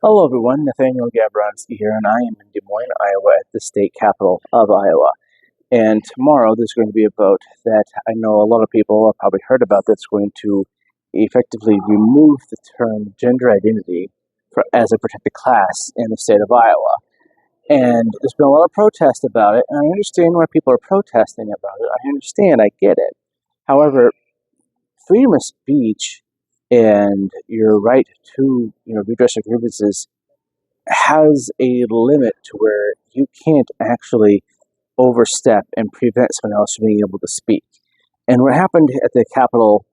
Hello, everyone. Nathaniel Gabronsky here, and I am in Des Moines, Iowa, at the state capital of Iowa. And tomorrow, there's going to be a vote that I know a lot of people have probably heard about that's going to effectively remove the term gender identity as a protected class in the state of Iowa. And there's been a lot of protest about it, and I understand why people are protesting about it. I understand, I get it. However, freedom of speech and your right to redress your grievances has a limit to where you can't actually overstep and prevent someone else from being able to speak. And what happened at the Capitol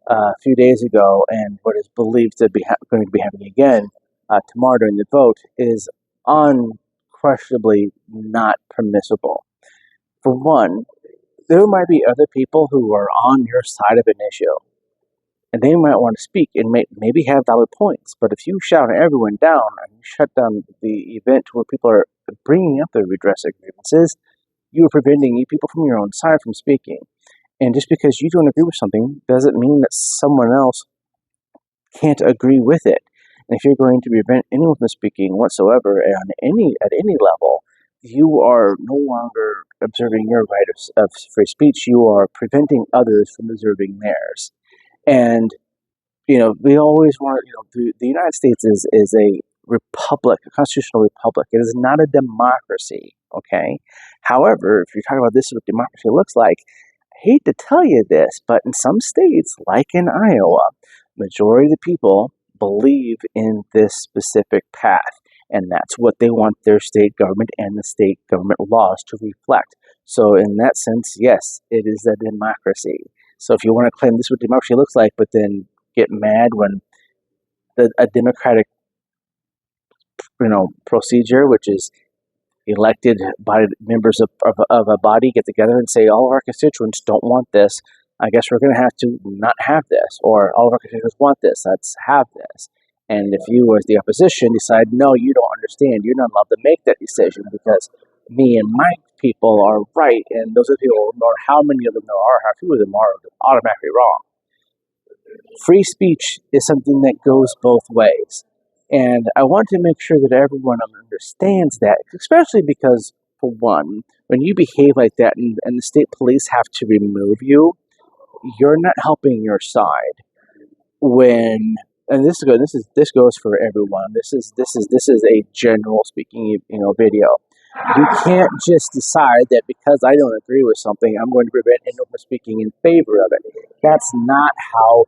a few days ago, and what is believed to be going to be happening again tomorrow during the vote, is unquestionably not permissible. For one, there might be other people who are on your side of an issue, and they might want to speak and maybe have valid points. But if you shout everyone down and you shut down the event where people are bringing up their redress of grievances, you are preventing people from your own side from speaking. And just because you don't agree with something doesn't mean that someone else can't agree with it. And if you're going to prevent anyone from speaking whatsoever at any level, you are no longer observing your right of free speech. You are preventing others from observing theirs. And we always want the United States is a republic, a constitutional republic. It is not a democracy, okay? However, if you're talking about this is what democracy looks like, I hate to tell you this, but in some states, like in Iowa, majority of the people believe in this specific path, and that's what they want their state government and the state government laws to reflect. So in that sense, yes, it is a democracy. So if you want to claim this is what democracy looks like, but then get mad when a democratic, procedure, which is elected by members of a body, get together and say all of our constituents don't want this. I guess we're going to have to not have this, or all of our constituents want this. Let's have this. And if you, as the opposition, decide no, you don't understand, you're not allowed to make that decision because me and my people are right, and those other people, no matter how many of them there are, how few of them are automatically wrong. Free speech is something that goes both ways. And I want to make sure that everyone understands that, especially because, for one, when you behave like that and the state police have to remove you, you're not helping your side. When and this goes for everyone. This is a general speaking video. You can't just decide that because I don't agree with something, I'm going to prevent anyone from speaking in favor of it. That's not how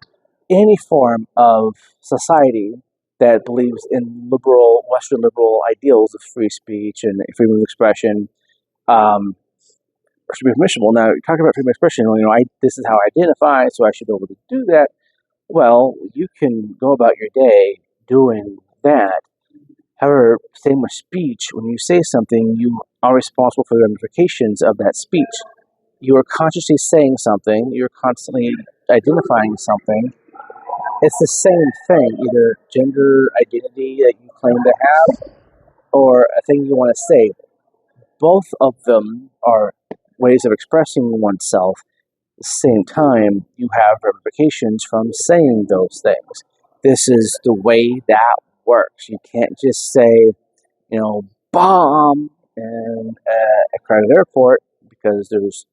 any form of society that believes in Western liberal ideals of free speech and freedom of expression should be permissible. Now, talking about freedom of expression, this is how I identify, so I should be able to do that. Well, you can go about your day doing that. However, same with speech. When you say something, you are responsible for the ramifications of that speech. You are consciously saying something. You're constantly identifying something. It's the same thing, either gender identity that you claim to have or a thing you want to say. Both of them are ways of expressing oneself. At the same time, you have ramifications from saying those things. This is the way that works. You can't just say, bomb and at Crowded Airport because there's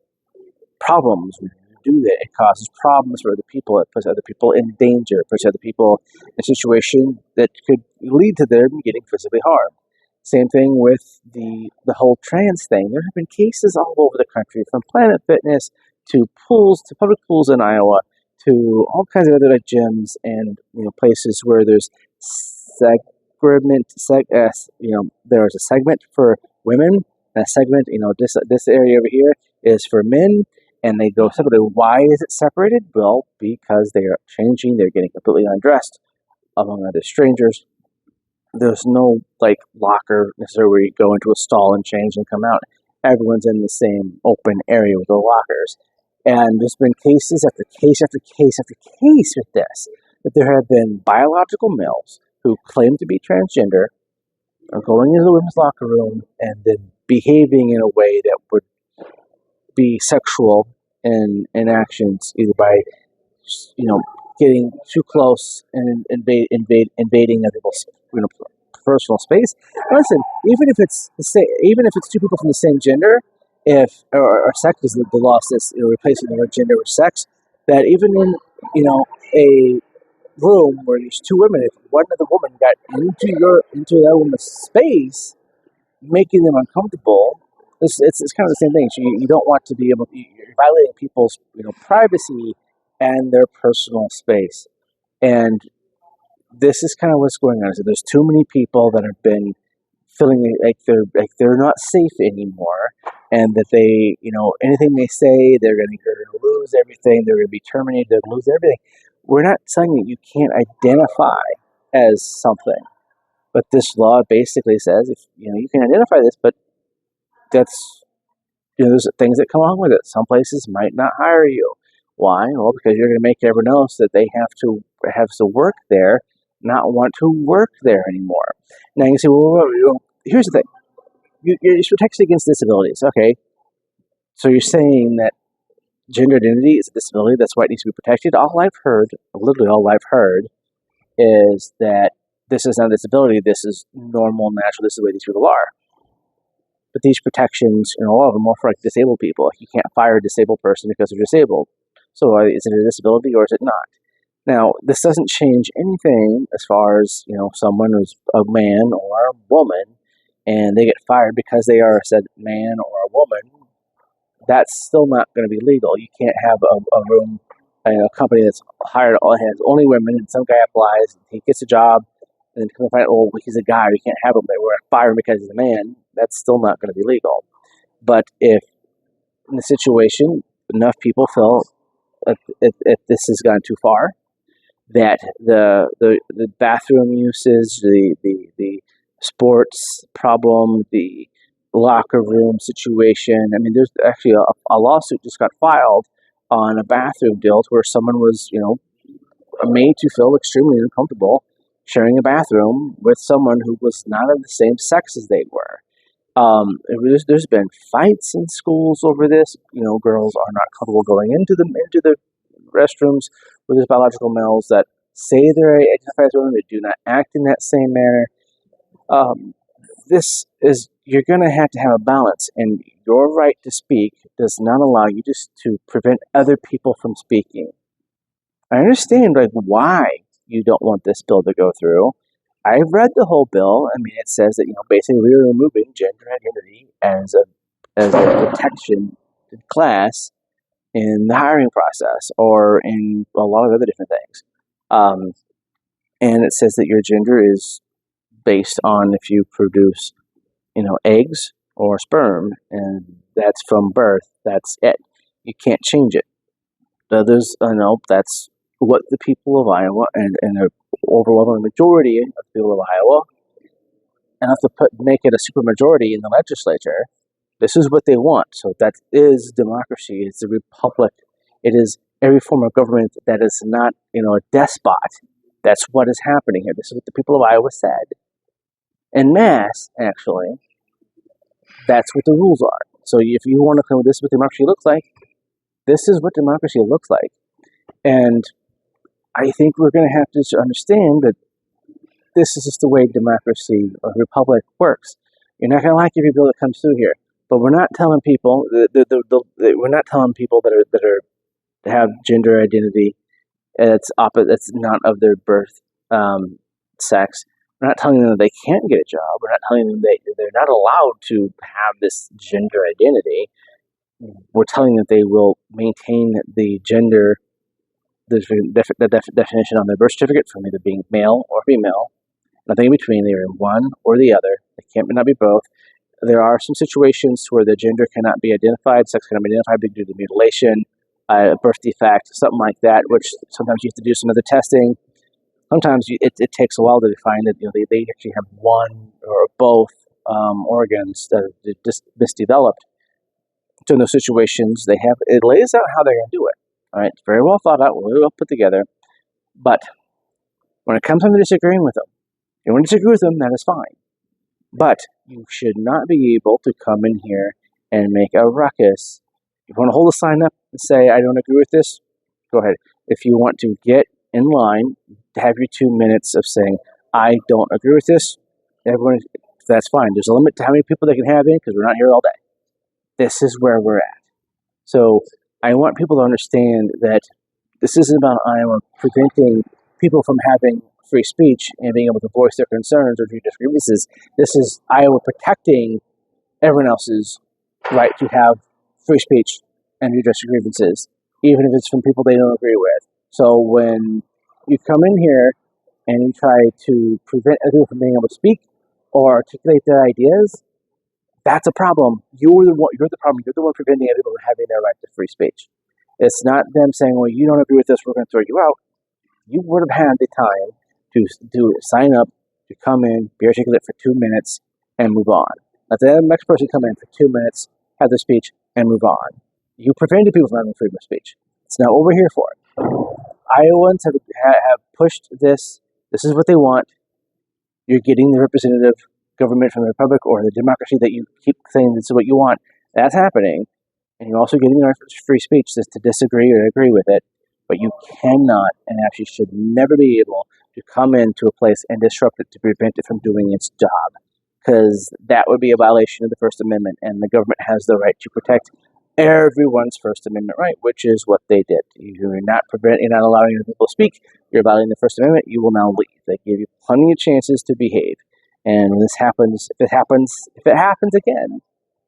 problems when you do that. It causes problems for other people. It puts other people in danger. It puts other people in a situation that could lead to them getting physically harmed. Same thing with the whole trans thing. There have been cases all over the country, from Planet Fitness to pools, to public pools in Iowa, to all kinds of other gyms and places where there's there's a segment for women and a segment, this area over here is for men, and they go separately. Why is it separated? Well, because they are changing, they're getting completely undressed among other strangers. There's no locker necessarily where you go into a stall and change and come out. Everyone's in the same open area with the lockers. And there's been cases after case after case after case with this, that there have been biological males who claim to be transgender are going into the women's locker room and then behaving in a way that would be sexual in actions, either by getting too close and invading other people's personal space. Listen, even if it's two people from the same gender, if or sex, because the law says replacing the word gender with sex, that even in a room where there's two women, if one of the women got into that woman's space, making them uncomfortable, it's kind of the same thing. So you don't want to be able. You're violating people's privacy and their personal space, and this is kind of what's going on. So there's too many people that have been feeling like they're not safe anymore, and that they anything they say they're going to lose everything. They're going to be terminated. They're going to lose everything. We're not saying that you can't identify as something, but this law basically says if you can identify this, but that's there's things that come along with it. Some places might not hire you. Why? Well, because you're going to make everyone else that they have to work there not want to work there anymore. Now you can say, well, here's the thing: you're protected against disabilities. Okay, so you're saying that gender identity is a disability, that's why it needs to be protected. Literally all I've heard, is that this is not a disability, this is normal, natural, this is the way these people are. But these protections, a lot of them are for disabled people. You can't fire a disabled person because they're disabled. So is it a disability or is it not? Now, this doesn't change anything as far as, someone who's a man or a woman and they get fired because they are said man or a woman. That's still not going to be legal. You can't have a room, a company that's has only women, and some guy applies, he gets a job, and then come find out, he's a guy, we can't have him, but we're going to fire him because he's a man. That's still not going to be legal. But if in the situation enough people feel if this has gone too far, that the bathroom uses, the sports problem, the locker room situation. I mean, there's actually a lawsuit just got filed on a bathroom deal where someone was, made to feel extremely uncomfortable sharing a bathroom with someone who was not of the same sex as they were. There's been fights in schools over this. Girls are not comfortable going into the restrooms with there's biological males that say they're identified as women, they do not act in that same manner. You're going to have a balance, and your right to speak does not allow you to prevent other people from speaking. I understand why you don't want this bill to go through. I've read the whole bill. I mean, it says that basically we're removing gender identity as a protection class in the hiring process or in a lot of other different things. And it says that your gender is based on if you produce eggs or sperm, and that's from birth. That's it. You can't change it. That's what the people of Iowa and the overwhelming majority of the people of Iowa, enough to make it a supermajority in the legislature. This is what they want. So that is democracy. It's a republic. It is every form of government that is not a despot. That's what is happening here. This is what the people of Iowa said. En masse, actually, that's what the rules are. So if you want to come with this is what democracy looks like, this is what democracy looks like. And I think we're going to have to understand that this is just the way democracy or republic works. You're not going to like every bill that comes through here, but we're not telling people we're not telling people that have gender identity that's not of their birth sex. We're not telling them that they can't get a job. We're not telling them they're not allowed to have this gender identity. We're telling them that they will maintain the gender, the definition on their birth certificate from either being male or female. Nothing in between. They are one or the other. They cannot be both. There are some situations where the gender cannot be identified, sex cannot be identified due to mutilation, a birth defect, something like that, which sometimes you have to do some other testing. Sometimes it takes a while to define that they actually have one or both organs that are just misdeveloped. So in those situations, it lays out how they're going to do it. All right, it's very well thought out, really well put together. But when it comes to disagreeing with them, if you want to disagree with them, that is fine. But you should not be able to come in here and make a ruckus. If you want to hold a sign up and say, I don't agree with this, go ahead. If you want to get in line, have your 2 minutes of saying, I don't agree with this, Everyone, that's fine. There's a limit to how many people they can have in because we're not here all day. This is where we're at. So I want people to understand that this isn't about Iowa preventing people from having free speech and being able to voice their concerns or redress grievances. This is Iowa protecting everyone else's right to have free speech and redress grievances, even if it's from people they don't agree with. So when you come in here and you try to prevent other people from being able to speak or articulate their ideas, that's a problem. You're the problem. You're the one preventing other people from having their right to free speech. It's not them saying, well, you don't agree with this, we're going to throw you out. You would have had the time to sign up, to come in, be articulate for 2 minutes, and move on. Let the next person come in for 2 minutes, have their speech, and move on. You prevented people from having freedom of speech. It's not what we're here for. Iowans have pushed this. This is what they want. You're getting the representative government from the republic or the democracy that you keep saying this is what you want. That's happening. And you're also getting the free speech just to disagree or agree with it. But you cannot and actually should never be able to come into a place and disrupt it to prevent it from doing its job. Because that would be a violation of the First Amendment, and the government has the right to protect everyone's First Amendment right, which is what they did. You're not allowing people to speak. You're violating the First Amendment. You will now leave. They give you plenty of chances to behave. And when this happens, if it happens again,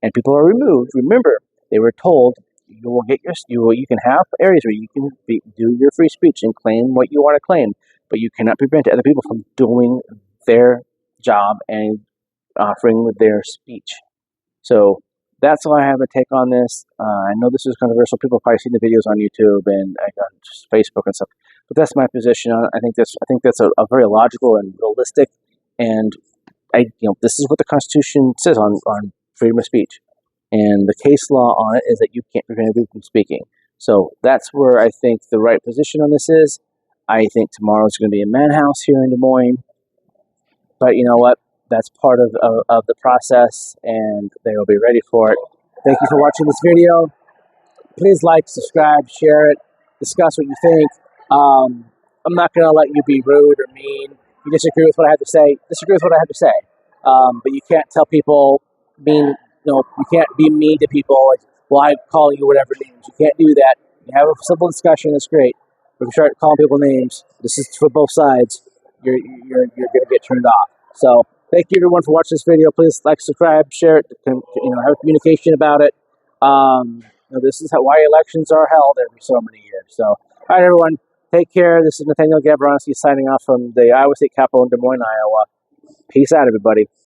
and people are removed, remember they were told you will get you can have areas where you can do your free speech and claim what you want to claim, but you cannot prevent other people from doing their job and offering their speech. So that's all I have to take on this. I know this is controversial. People have probably seen the videos on YouTube and on Facebook and stuff, but that's my position on it. I think that's a very logical and realistic, and this is what the Constitution says on freedom of speech, and the case law on it is that you can't prevent people from speaking. So that's where I think the right position on this is. I think tomorrow is going to be a madhouse here in Des Moines, but you know what? That's part of the process, and they will be ready for it. Thank you for watching this video. Please like, subscribe, share it, discuss what you think. I'm not going to let you be rude or mean. You disagree with what I have to say, disagree with what I have to say. But you can't tell people you can't be mean to people. Like, well, I call you whatever names. You can't do that. You have a simple discussion. That's great. But if you start calling people names, this is for both sides. You're going to get turned off. So thank you everyone for watching this video. Please like, subscribe, share it. Have a communication about it. This is why elections are held every so many years. So, all right, everyone, take care. This is Nathaniel Gabronsky signing off from the Iowa State Capitol in Des Moines, Iowa. Peace out, everybody.